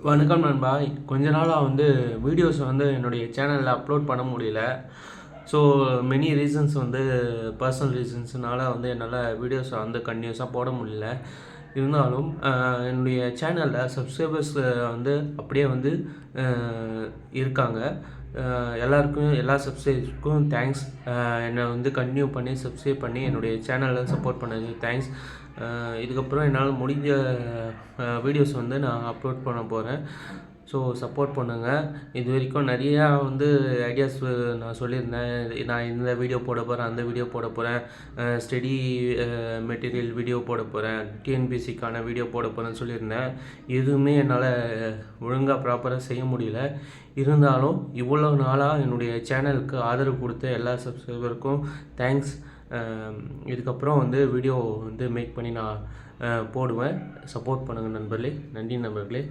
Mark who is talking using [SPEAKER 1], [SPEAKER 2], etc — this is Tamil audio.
[SPEAKER 1] வணக்கம் நண்பா. கொஞ்ச நாளாக வீடியோஸ் என்னுடைய சேனலில் அப்லோட் பண்ண முடியல. ஸோ மெனி ரீசன்ஸ் பர்சனல் ரீசன்ஸ்னால என்னால் வீடியோஸை கன்டினியூஸாக போட முடியல. இருந்தாலும் என்னுடைய சேனலில் சப்ஸ்கிரைபர்ஸ் அப்படியே இருக்காங்க. எல்லாருக்கும் எல்லா சப்ஸ்கிரைபருக்கும் தேங்க்ஸ். என்னை கன்டினியூ பண்ணி சப்ஸ்கிரைப் பண்ணி என்னுடைய சேனலில் சப்போர்ட் பண்ணது தேங்க்ஸ். இதுக்கப்புறம் என்னால் முடிஞ்ச வீடியோஸ் நான் அப்லோட் பண்ண போகிறேன். ஸோ சப்போர்ட் பண்ணுங்கள். இது வரைக்கும் நிறையா ஐடியாஸ் நான் சொல்லியிருந்தேன். நான் இந்த வீடியோ போட போகிறேன், அந்த வீடியோ போட போகிறேன், ஸ்டடி மெட்டீரியல் வீடியோ போட போகிறேன், டிஎன்பிசிக்கான வீடியோ போட போகிறேன்னு சொல்லியிருந்தேன். எதுவுமே என்னால் ஒழுங்காக ப்ராப்பராக செய்ய முடியல. இருந்தாலும் இவ்வளோ நாளாக என்னுடைய சேனலுக்கு ஆதரவு கொடுத்த எல்லா சப்ஸ்கிரைபருக்கும் தேங்க்ஸ். இதுக்கப்புறம் வீடியோ மேக் பண்ணி நான் போடுவேன். சப்போர்ட் பண்ணுங்கள் நண்பர்களே. நன்றி நண்பர்களே.